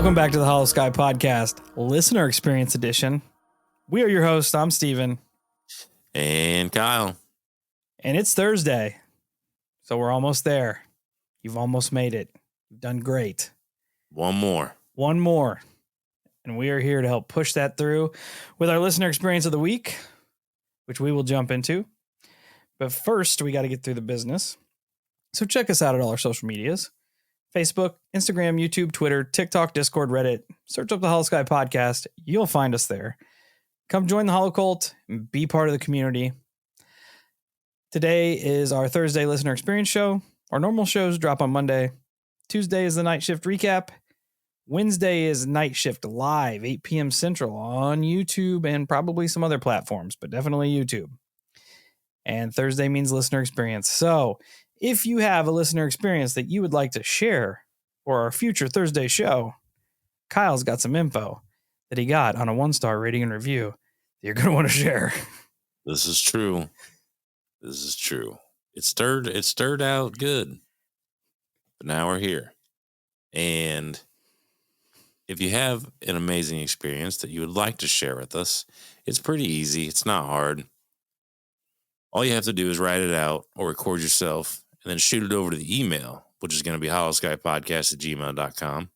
Welcome back to the Holosky Podcast, Listener Experience Edition. We are your hosts. I'm Steven. And Kyle. And it's Thursday, so we're almost there. You've almost made it. You've done great. One more. And we are here to help push that through with our Listener Experience of the Week, which we will jump into. But first, we got to get through the business. So check us out at all our social medias. Facebook, Instagram, YouTube, Twitter, TikTok, Discord, Reddit. Search up the Holosky Podcast. You'll find us there. Come join the Holocult and be part of the community. Today is our Thursday Listener Experience show. Our normal shows drop on Monday. Tuesday is the Night Shift Recap. Wednesday is Night Shift Live, 8 p.m. Central on YouTube and probably some other platforms, but definitely YouTube. And Thursday means Listener Experience. So if you have a listener experience that you would like to share for our future Thursday show, Kyle's got some info that he got on a 1-star rating and review that you're going to want to share. This is true. It stirred out good. But now we're here. And if you have an amazing experience that you would like to share with us, it's pretty easy. It's not hard. All you have to do is write it out or record yourself and then shoot it over to the email, which is going to be holoskypodcast@gmail.com.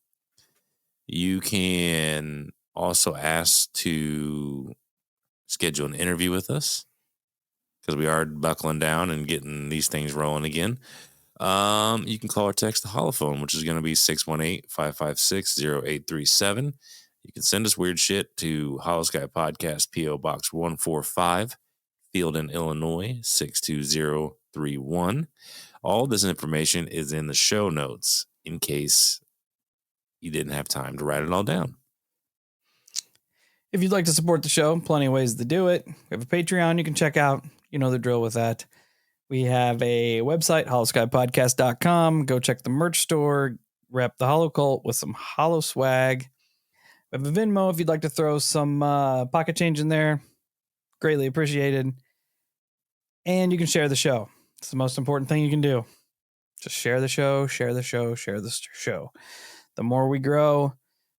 You can also ask to schedule an interview with us because we are buckling down and getting these things rolling again. You can call or text the holophone, which is going to be 618-556-0837. You can send us weird shit to Holosky Podcast, P.O. Box 145, Fieldon, Illinois, 62031. All this information is in the show notes in case you didn't have time to write it all down. If you'd like to support the show, plenty of ways to do it. We have a Patreon you can check out. You know the drill with that. We have a website, holoskypodcast.com. Go check the merch store. Rep the Holocult with some holo swag. We have a Venmo if you'd like to throw some pocket change in there. Greatly appreciated. And you can share the show. It's the most important thing you can do. Just share the show. The more we grow,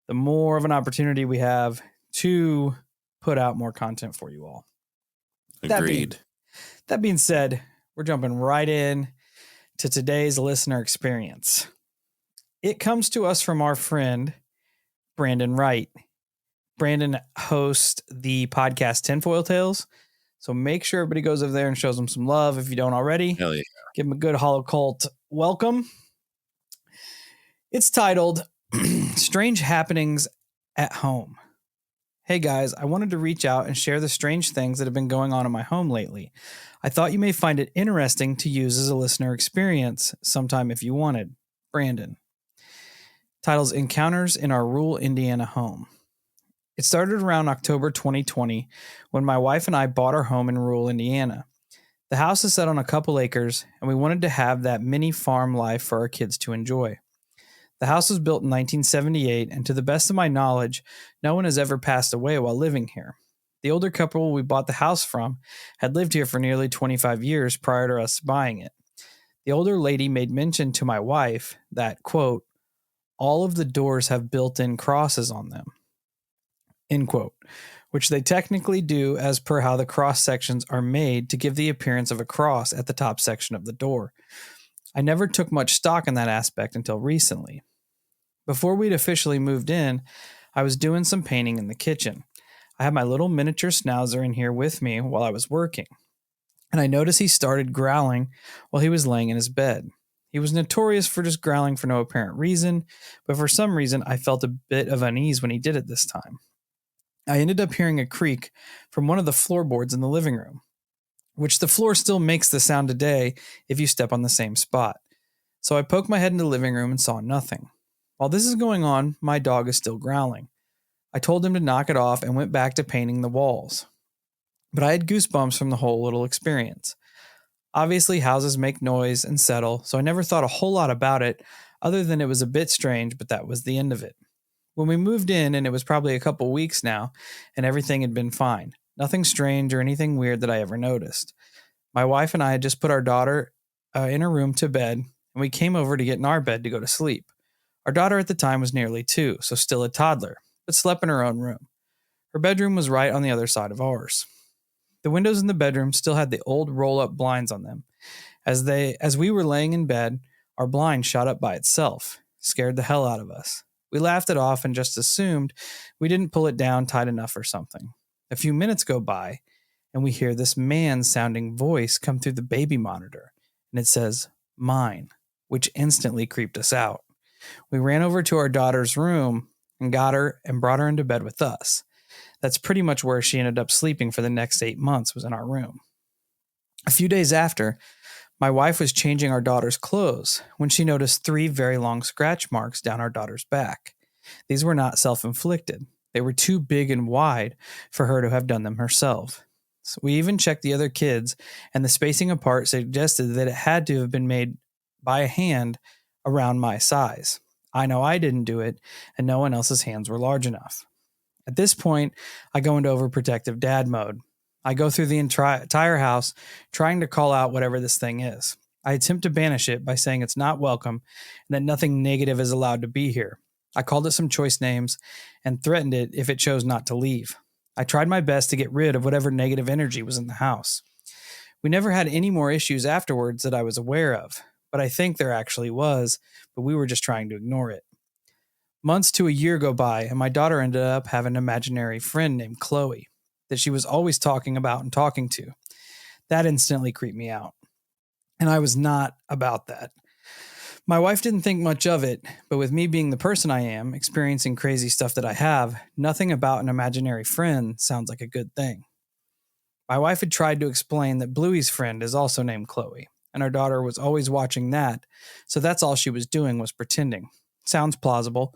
the more of an opportunity we have to put out more content for you all. Agreed. That being said, we're jumping right in to today's listener experience. It comes to us from our friend, Brandon Wright. Brandon hosts the podcast Tinfoil Tales. So make sure everybody goes over there and shows him some love if you don't already. Hell yeah. Give him a good Holocult welcome. It's titled Strange Happenings at Home. Hey guys, I wanted to reach out and share the strange things that have been going on in my home lately. I thought you may find it interesting to use as a listener experience sometime if you wanted. Brandon. Titles Encounters in Our Rural Indiana Home. It started around October 2020 when my wife and I bought our home in rural Indiana. The house is set on a couple acres, and we wanted to have that mini farm life for our kids to enjoy. The house was built in 1978, and to the best of my knowledge, no one has ever passed away while living here. The older couple we bought the house from had lived here for nearly 25 years prior to us buying it. The older lady made mention to my wife that, quote, all of the doors have built-in crosses on them, end quote, which they technically do as per how the cross sections are made to give the appearance of a cross at the top section of the door. I never took much stock in that aspect until recently. Before we'd officially moved in, I was doing some painting in the kitchen. I had my little miniature schnauzer in here with me while I was working, and I noticed he started growling while he was laying in his bed. He was notorious for just growling for no apparent reason, but for some reason I felt a bit of unease when he did it this time. I ended up hearing a creak from one of the floorboards in the living room, which the floor still makes the sound today if you step on the same spot. So I poked my head into the living room and saw nothing. While this is going on, my dog is still growling. I told him to knock it off and went back to painting the walls. But I had goosebumps from the whole little experience. Obviously, houses make noise and settle, so I never thought a whole lot about it other than it was a bit strange, but that was the end of it. When we moved in, and it was probably a couple weeks now, and everything had been fine. Nothing strange or anything weird that I ever noticed. My wife and I had just put our daughter in her room to bed, and we came over to get in our bed to go to sleep. Our daughter at the time was nearly 2, so still a toddler, but slept in her own room. Her bedroom was right on the other side of ours. The windows in the bedroom still had the old roll-up blinds on them. As we were laying in bed, our blind shot up by itself, scared the hell out of us. We laughed it off and just assumed we didn't pull it down tight enough or something. A few minutes go by, and we hear this man-sounding voice come through the baby monitor, and it says, "Mine," which instantly creeped us out. We ran over to our daughter's room and got her and brought her into bed with us. That's pretty much where she ended up sleeping for the next 8 months, was in our room. A few days after, my wife was changing our daughter's clothes when she noticed 3 very long scratch marks down our daughter's back. These were not self-inflicted. They were too big and wide for her to have done them herself. So we even checked the other kids, and the spacing apart suggested that it had to have been made by a hand around my size. I know I didn't do it, and no one else's hands were large enough. At this point, I go into overprotective dad mode. I go through the entire house trying to call out whatever this thing is. I attempt to banish it by saying it's not welcome and that nothing negative is allowed to be here. I called it some choice names and threatened it if it chose not to leave. I tried my best to get rid of whatever negative energy was in the house. We never had any more issues afterwards that I was aware of, but I think there actually was, but we were just trying to ignore it. Months to a year go by, and my daughter ended up having an imaginary friend named Chloe that she was always talking about and talking to. That instantly creeped me out, and I was not about that. My wife didn't think much of it, but with me being the person I am, experiencing crazy stuff that I have, nothing about an imaginary friend sounds like a good thing. My wife had tried to explain that Bluey's friend is also named Chloe, and our daughter was always watching that, so that's all she was doing was pretending. Sounds plausible.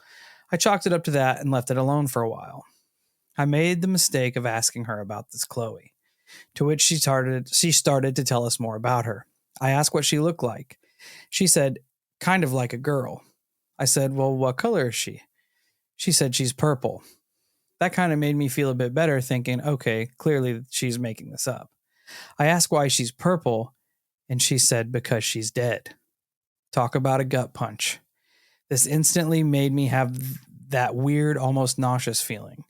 I chalked it up to that and left it alone for a while. I made the mistake of asking her about this Chloe, to which she started to tell us more about her. I asked what she looked like. She said, "Kind of like a girl." I said, "Well, what color is she?" She said she's purple. That kind of made me feel a bit better, thinking, okay, clearly she's making this up. I asked why she's purple, and she said because she's dead. Talk about a gut punch. This instantly made me have that weird, almost nauseous feeling.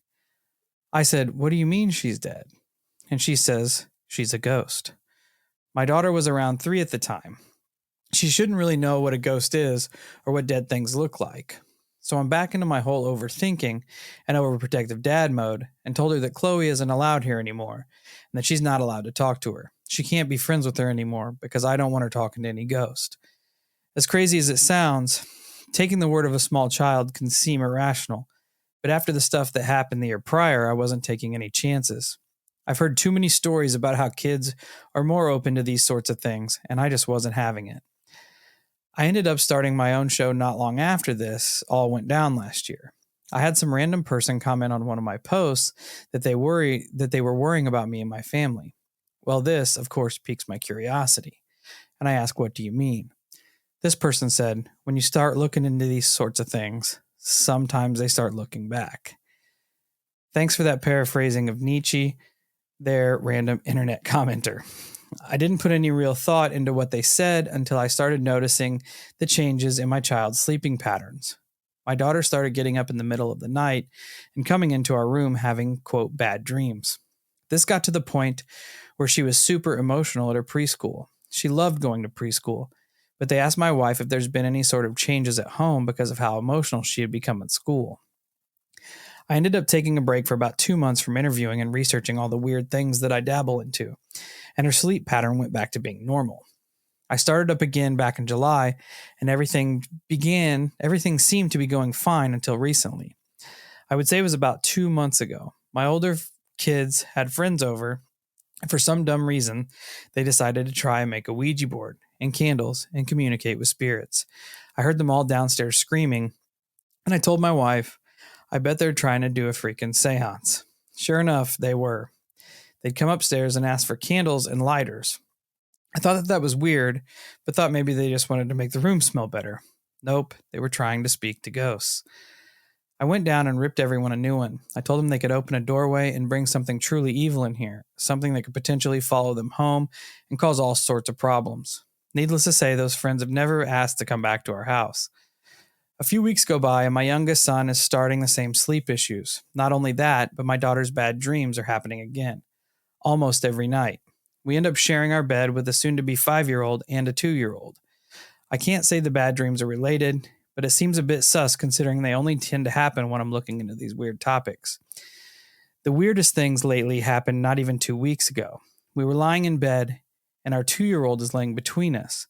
I said, "What do you mean she's dead?" And she says, "She's a ghost." My daughter was around 3 at the time. She shouldn't really know what a ghost is or what dead things look like. So I'm back into my whole overthinking and overprotective dad mode and told her that Chloe isn't allowed here anymore and that she's not allowed to talk to her. She can't be friends with her anymore because I don't want her talking to any ghost. As crazy as it sounds, taking the word of a small child can seem irrational, but after the stuff that happened the year prior, I wasn't taking any chances. I've heard too many stories about how kids are more open to these sorts of things, and I just wasn't having it. I ended up starting my own show not long after this all went down last year. I had some random person comment on one of my posts that they were worrying about me and my family. Well, this, of course, piques my curiosity. And I asked, "What do you mean?" This person said, "When you start looking into these sorts of things, sometimes they start looking back." Thanks for that paraphrasing of Nietzsche, their random internet commenter. I didn't put any real thought into what they said until I started noticing the changes in my child's sleeping patterns. My daughter started getting up in the middle of the night and coming into our room having, quote, bad dreams. This got to the point where she was super emotional at her preschool. She loved going to preschool, but they asked my wife if there's been any sort of changes at home because of how emotional she had become at school. I ended up taking a break for about 2 months from interviewing and researching all the weird things that I dabble into, and her sleep pattern went back to being normal. I started up again back in July, and everything seemed to be going fine until recently. I would say it was about 2 months ago. My older kids had friends over, and for some dumb reason, they decided to try and make a Ouija board and candles and communicate with spirits. I heard them all downstairs screaming, and I told my wife, I bet they're trying to do a freaking seance. Sure enough, they were. They'd come upstairs and ask for candles and lighters. I thought that was weird, but thought maybe they just wanted to make the room smell better. Nope, they were trying to speak to ghosts. I went down and ripped everyone a new one. I told them they could open a doorway and bring something truly evil in here, something that could potentially follow them home and cause all sorts of problems. Needless to say, those friends have never asked to come back to our house. A few weeks go by, and my youngest son is starting the same sleep issues. Not only that, but my daughter's bad dreams are happening again, almost every night. We end up sharing our bed with a soon to be 5-year-old and a 2-year-old. I can't say the bad dreams are related, but it seems a bit sus considering they only tend to happen when I'm looking into these weird topics. The weirdest things lately happened not even 2 weeks ago. We were lying in bed, and our 2-year-old is laying between us.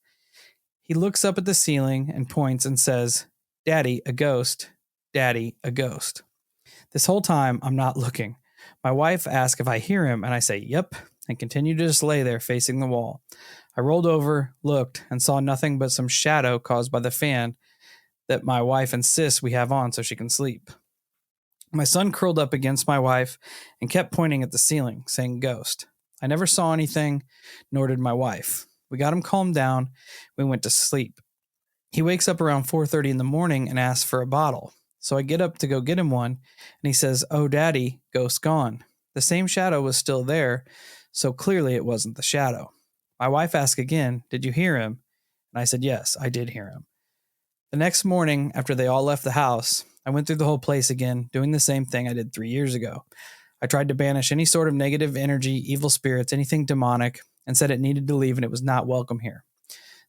He looks up at the ceiling and points and says, "Daddy, a ghost. Daddy, a ghost." This whole time, I'm not looking. My wife asks if I hear him, and I say, "Yep," and continue to just lay there facing the wall. I rolled over, looked, and saw nothing but some shadow caused by the fan that my wife insists we have on so she can sleep. My son curled up against my wife and kept pointing at the ceiling, saying ghost. I never saw anything, nor did my wife. We got him calmed down. We went to sleep. He wakes up around 4:30 in the morning and asks for a bottle. So I get up to go get him one, and he says, "Oh, Daddy, ghost gone." The same shadow was still there, so clearly it wasn't the shadow. My wife asked again, "Did you hear him?" And I said, "Yes, I did hear him." The next morning, after they all left the house, I went through the whole place again, doing the same thing I did 3 years ago. I tried to banish any sort of negative energy, evil spirits, anything demonic, and said it needed to leave and it was not welcome here.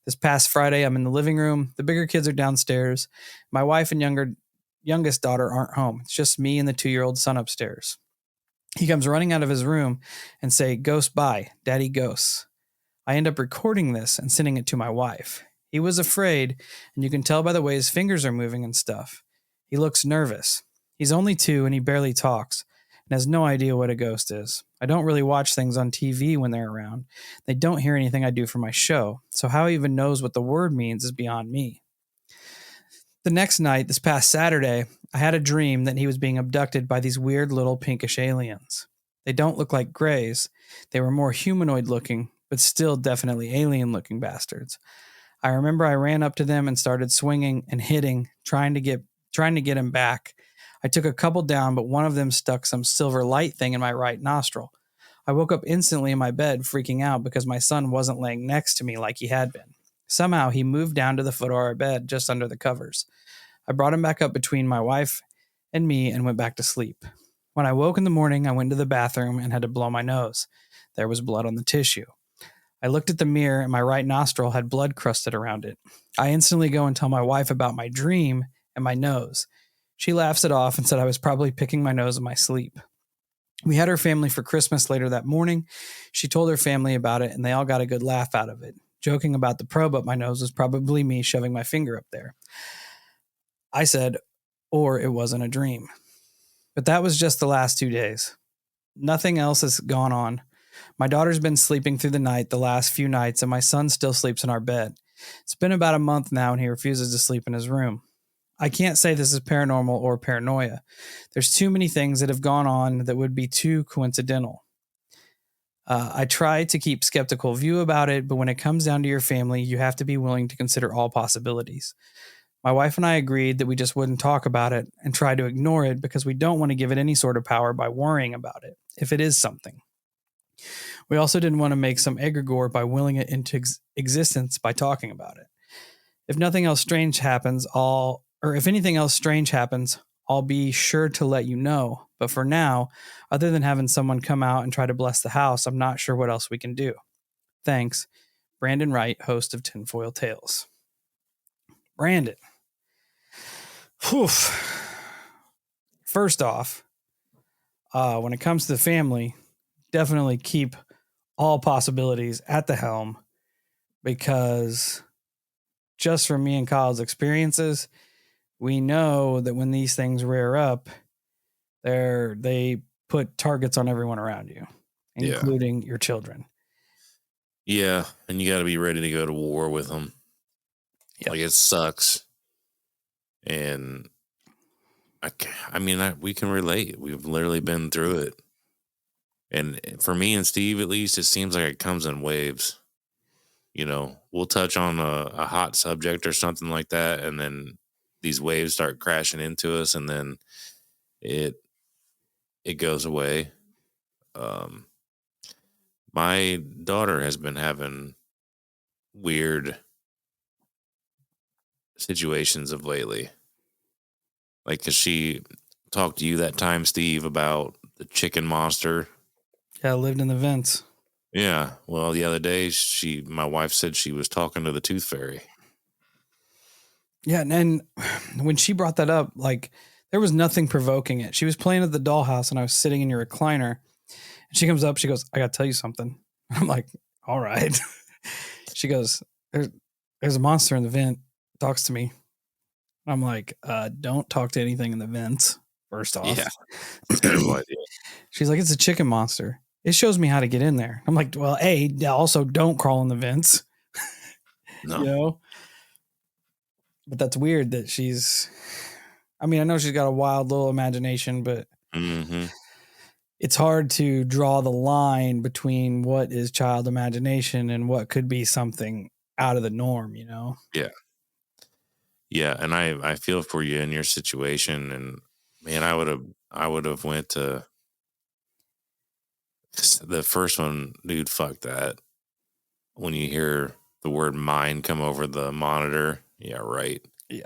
This past Friday, I'm in the living room. The bigger kids are downstairs. My wife and youngest daughter aren't home. It's just me and the 2-year-old son upstairs. He comes running out of his room and say, "Ghost bye, Daddy ghosts." I end up recording this and sending it to my wife. He was afraid, and you can tell by the way his fingers are moving and stuff. He looks nervous. He's only 2 and he barely talks and has no idea what a ghost is. I don't really watch things on TV when they're around. They don't hear anything I do for my show, so how he even knows what the word means is beyond me. The next night, this past Saturday, I had a dream that he was being abducted by these weird little pinkish aliens. They don't look like grays. They were more humanoid looking, but still definitely alien looking bastards. I remember I ran up to them and started swinging and hitting, trying to get him back. I took a couple down, but one of them stuck some silver light thing in my right nostril. I woke up instantly in my bed, freaking out because my son wasn't laying next to me like he had been. Somehow he moved down to the foot of our bed, just under the covers. I brought him back up between my wife and me and went back to sleep. When I woke in the morning, I went to the bathroom and had to blow my nose. There was blood on the tissue. I looked at the mirror and my right nostril had blood crusted around it. I instantly go and tell my wife about my dream and my nose. She laughs it off and said I was probably picking my nose in my sleep. We had her family for Christmas later that morning. She told her family about it and they all got a good laugh out of it, joking about the probe up my nose was probably me shoving my finger up there. I said, or it wasn't a dream. But that was just the last 2 days. Nothing else has gone on. My daughter's been sleeping through the night the last few nights, and my son still sleeps in our bed. It's been about a month now, and he refuses to sleep in his room. I can't say this is paranormal or paranoia. There's too many things that have gone on that would be too coincidental. I try to keep skeptical view about it, but when it comes down to your family, you have to be willing to consider all possibilities. My wife and I agreed that we just wouldn't talk about it and try to ignore it because we don't want to give it any sort of power by worrying about it, if it is something. We also didn't want to make some egregore by willing it into existence by talking about it. If nothing else strange happens, if anything else strange happens, I'll be sure to let you know. But for now, other than having someone come out and try to bless the house, I'm not sure what else we can do. Thanks, Brandon Wright, host of Tinfoil Tales. Brandon. Whew. First off, when it comes to the family, definitely keep all possibilities at the helm, because just from me and Kyle's experiences, we know that when these things rear up, they put targets on everyone around you, including your children. Yeah, and you got to be ready to go to war with them. Yep. Like, it sucks. And we can relate. We've literally been through it. And for me and Steve, at least, it seems like it comes in waves. You know, we'll touch on a hot subject or something like that, and then these waves start crashing into us, and then it goes away. My daughter has been having weird situations of lately. Like, cause she talked to you that time, Steve, about the chicken monster. Yeah, I lived in the vents. Yeah. Well, the other day, my wife said she was talking to the tooth fairy. Yeah, and when she brought that up, like there was nothing provoking it. She was playing at the dollhouse, and I was sitting in your recliner. And she comes up, she goes, "I got to tell you something." I'm like, "All right." She goes, "There's a monster in the vent. Talks to me." I'm like, "Don't talk to anything in the vents." First off, Yeah. Terrible idea. she's like, "It's a chicken monster. It shows me how to get in there." I'm like, "Well, also don't crawl in the vents." No. You know. But that's weird that she's. I mean, I know she's got a wild little imagination, but Mm-hmm. it's hard to draw the line between what is child imagination and what could be something out of the norm, you know? Yeah. Yeah. And I feel for you in your situation. And man, I would have went to the first one, dude, fuck that. When you hear the word mind come over the monitor, yeah, right. Yeah.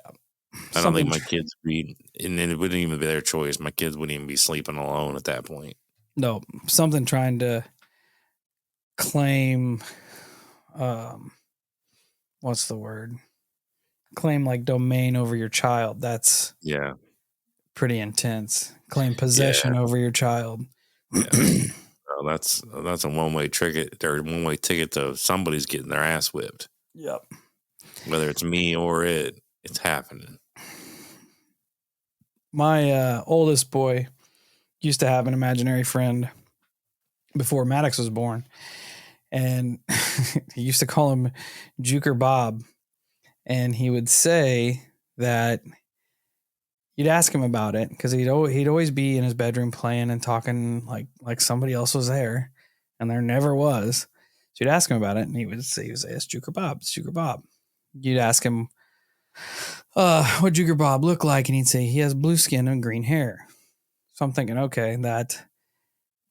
I don't think Something, my kids be, and then it wouldn't even be their choice. My kids wouldn't even be sleeping alone at that point. no, something trying to claim, um, what's the word? Claim like domain over your child. That's Yeah. pretty intense. Claim Yeah. possession over your child. Yeah. That's a one-way ticket or one-way ticket to somebody's getting their ass whipped. Yep. Whether it's me or it's happening. My oldest boy used to have an imaginary friend before Maddox was born. And he used to call him Juker Bob. And he would say that you'd ask him about it because he'd always be in his bedroom playing and talking like somebody else was there, and there never was. So you'd ask him about it, and he would say, "It's Juker Bob. It's Juker Bob." You'd ask him, "What Juker Bob look like?" And he'd say, "He has blue skin and green hair." So I'm thinking, okay, that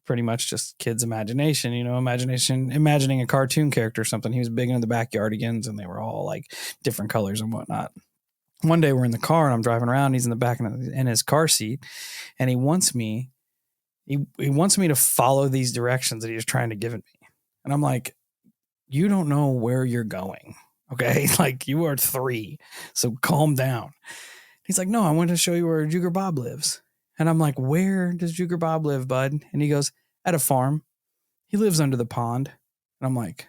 pretty much just kids' imagination, imagining a cartoon character or something. He was big into the Backyardigans, and they were all like different colors and whatnot. One day we're in the car and I'm driving around. He's in the back in his car seat, and he wants me to follow these directions that he was trying to give me. And I'm like, you don't know where you're going. Okay. Like you are 3. So calm down. He's like, no, I want to show you where Juger Bob lives. And I'm like, where does Juger Bob live, bud? And he goes, at a farm. He lives under the pond. And I'm like,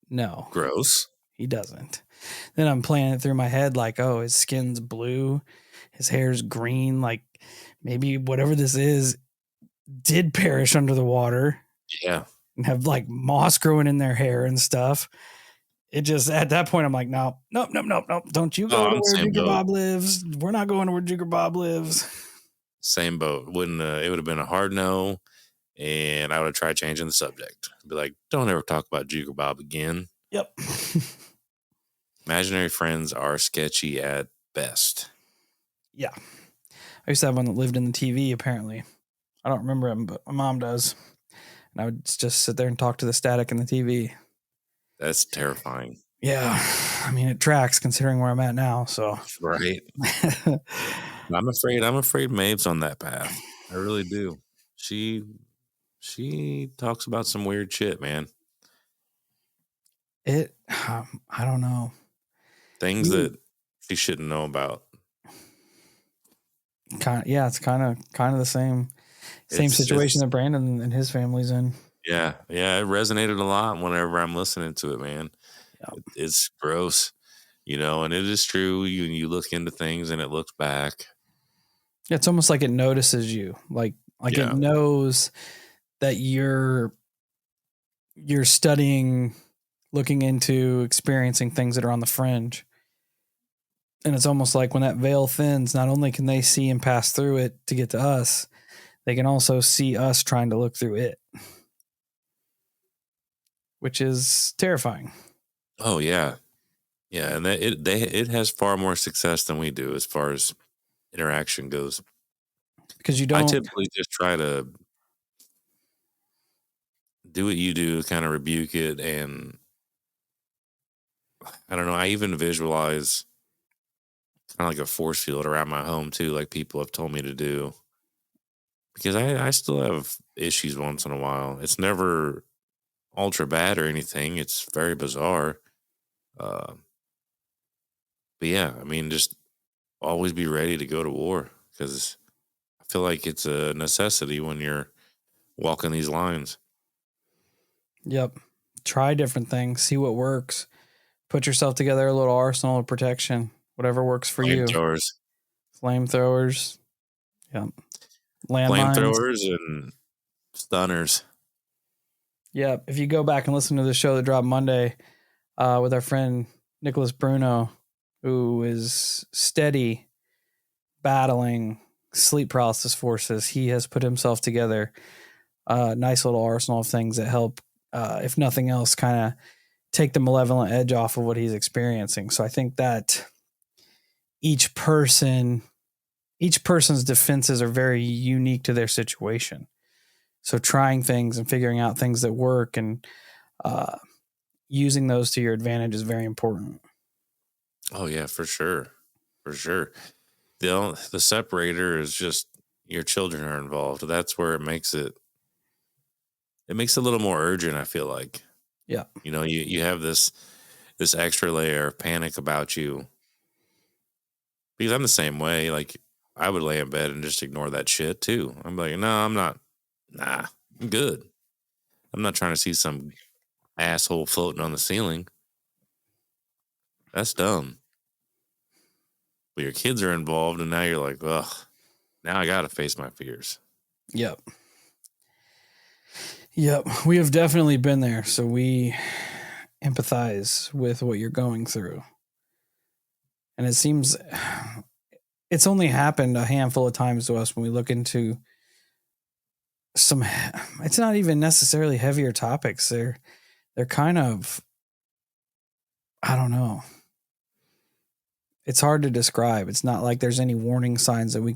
no, Gross. he doesn't. Then I'm playing it through my head like, oh, his skin's blue, his hair's green. Like maybe whatever this is did perish under the water Yeah. and have like moss growing in their hair and stuff. It just at that point I'm like, nope. Don't you go Oh, to I'm the where same Jigger boat. Bob lives. We're not going to where Jigger Bob lives. Same boat. Wouldn't it would have been a hard no, and I would have tried changing the subject. Be like, don't ever talk about Juker Bob again. Yep. Imaginary friends are sketchy at best. Yeah. I used to have one that lived in the TV, apparently. I don't remember him, but my mom does. And I would just sit there and talk to the static in the TV. That's terrifying. Yeah. I mean, it tracks considering where I'm at now. So, Right. I'm afraid Maeve's on that path. I really do. She talks about some weird shit, man. I don't know. Things that she shouldn't know about. It's kind of the same situation It's that Brandon and his family's in. yeah. It resonated a lot whenever I'm listening to it, man. Yeah. It's gross, and it is true. You look into things and it looks back. It's almost like it notices you, like it knows that you're studying, looking into, experiencing things that are on the fringe. And it's almost like when that veil thins, not only can they see and pass through it to get to us, they can also see us trying to look through it, which is terrifying. Oh yeah, and it has far more success than we do as far as interaction goes. Because I typically just try to do what you do, kind of rebuke it, and I don't know. I even visualize kind of like a force field around my home too, like people have told me to do. Because I still have issues once in a while. It's never ultra bad or anything. It's very bizarre. Uh, but yeah, I mean, just always be ready to go to war because I feel like it's a necessity when you're walking these lines. Yep. Try different things, see what works. Put yourself together a little arsenal of protection, whatever works for you. Flamethrowers. Flamethrowers. Yep. Landmines. Flamethrowers and stunners. Yep. If you go back and listen to the show that dropped Monday with our friend Nicholas Bruno, who is steady battling sleep paralysis forces, he has put himself together a nice little arsenal of things that help, if nothing else, kind of take the malevolent edge off of what he's experiencing. So I think that each person's defenses are very unique to their situation. So trying things and figuring out things that work and using those to your advantage is very important. Oh yeah, for sure. For sure. The separator is just your children are involved. That's where it makes it a little more urgent, I feel like. Yeah. You know, you have this extra layer of panic about you. Because I'm the same way. Like I would lay in bed and just ignore that shit too. I'm like, no, I'm not. Nah, I'm good. I'm not trying to see some asshole floating on the ceiling. That's dumb. But your kids are involved, and now you're like, ugh, now I got to face my fears. Yep. Yep. We have definitely been there. So we empathize with what you're going through. And it seems it's only happened a handful of times to us when we look into some, it's not even necessarily heavier topics. They're kind of, I don't know. It's hard to describe. It's not like there's any warning signs that we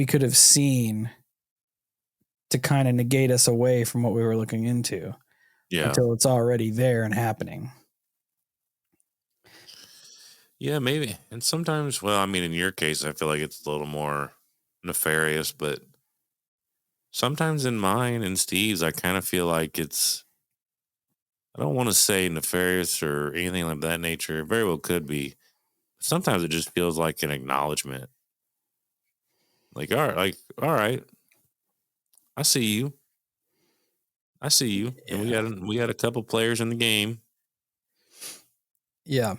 could have seen to kind of negate us away from what we were looking into. Yeah. Until it's already there and happening. Yeah, maybe. And sometimes, well, I mean, in your case, I feel like it's a little more nefarious, but sometimes in mine and Steve's, I kind of feel like it's, I don't want to say nefarious or anything like that nature. It very well could be. But sometimes it just feels like an acknowledgement. Like, all right, I see you. I see you. Yeah. And we got a couple players in the game. Yeah.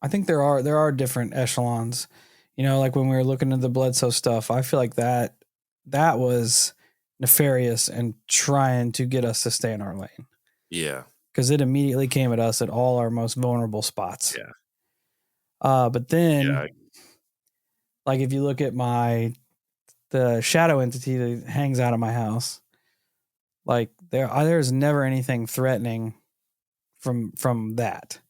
I think there are different echelons. You know, like when we were looking at the Bledsoe stuff, I feel like that was nefarious and trying to get us to stay in our lane. Yeah. Because it immediately came at us at all our most vulnerable spots. Yeah. But then, like if you look at the shadow entity that hangs out of my house, like there's never anything threatening from that.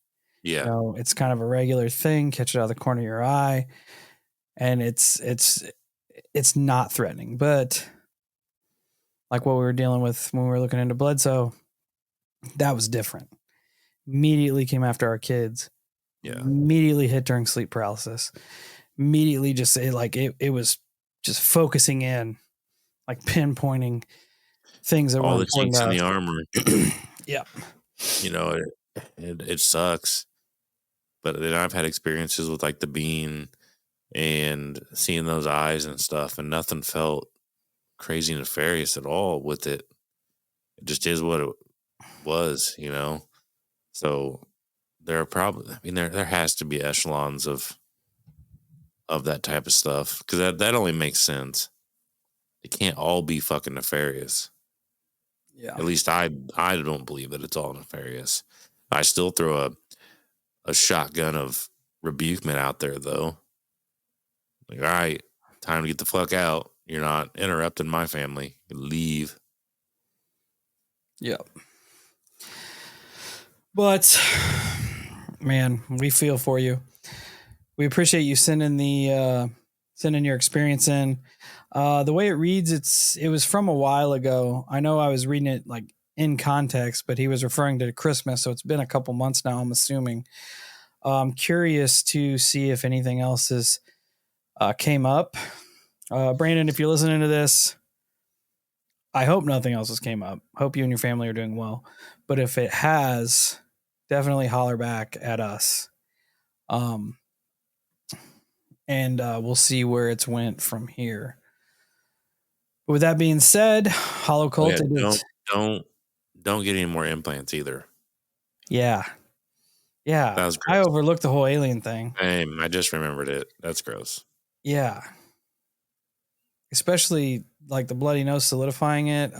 Yeah. You know, it's kind of a regular thing, catch it out of the corner of your eye, and it's not threatening. But like what we were dealing with when we were looking into Bledsoe, that was different. Immediately came after our kids. Yeah. Immediately hit during sleep paralysis. Immediately just it was just focusing in, like pinpointing things that all were the chinks in the us. armor. Yeah. You know, it sucks. But then I've had experiences with like the bean and seeing those eyes and stuff, and nothing felt crazy nefarious at all with it. It just is what it was, you know? So there are probably, I mean, there has to be echelons of that type of stuff because that only makes sense. It can't all be fucking nefarious. Yeah. At least I don't believe that it's all nefarious. I still throw a shotgun of rebukement out there though. Like, all right, time to get the fuck out. You're not interrupting my family. Leave. Yep. But man, we feel for you. We appreciate you sending your experience in. The way it reads, it was from a while ago. I know I was reading it like in context, but he was referring to Christmas, so it's been a couple months now, I'm assuming. I'm curious to see if anything else has came up. Brandon, if you're listening to this, I hope nothing else has came up. Hope you and your family are doing well. But if it has, definitely holler back at us. And we'll see where it's went from here. With that being said, Hollow Cult. Don't get any more implants either. Yeah. That was gross. I overlooked the whole alien thing. I just remembered it. That's gross. Yeah. Especially like the bloody nose solidifying it.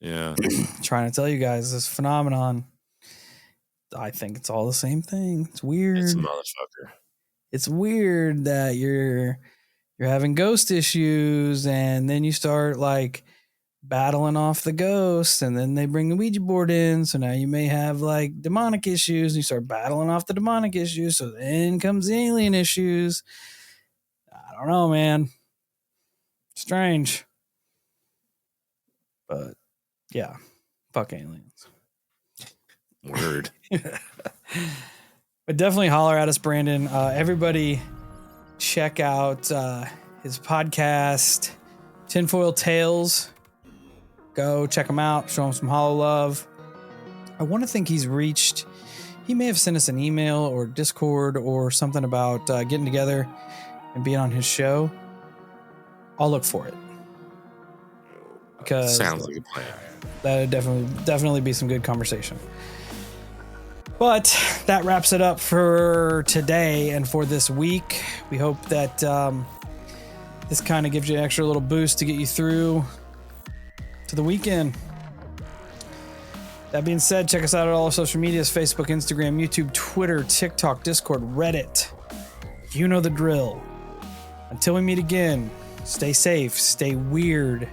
Yeah. Trying to tell you guys this phenomenon. I think it's all the same thing. It's weird. It's a motherfucker. It's weird that you're having ghost issues and then you start like battling off the ghosts and then they bring the Ouija board in. So now you may have like demonic issues and you start battling off the demonic issues. So then comes the alien issues. I don't know, man. Strange. But yeah, fuck aliens. Word. But definitely holler at us, Brandon. Everybody check out his podcast, Tinfoil Tales. Go check him out. Show him some hollow love. I want to think he may have sent us an email or Discord or something about getting together and being on his show. I'll look for it. Because sounds like a plan. That'd definitely be some good conversation. But that wraps it up for today and for this week. We hope that this kind of gives you an extra little boost to get you through to the weekend. That being said, check us out at all our social medias: Facebook, Instagram, YouTube, Twitter, TikTok, Discord, Reddit. You know the drill. Until we meet again, stay safe, stay weird,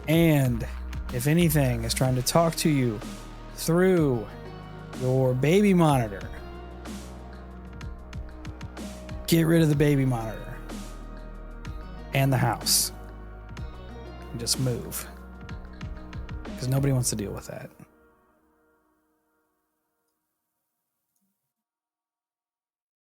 and if anything is trying to talk to you through your baby monitor, get rid of the baby monitor and the house and just move, because nobody wants to deal with that.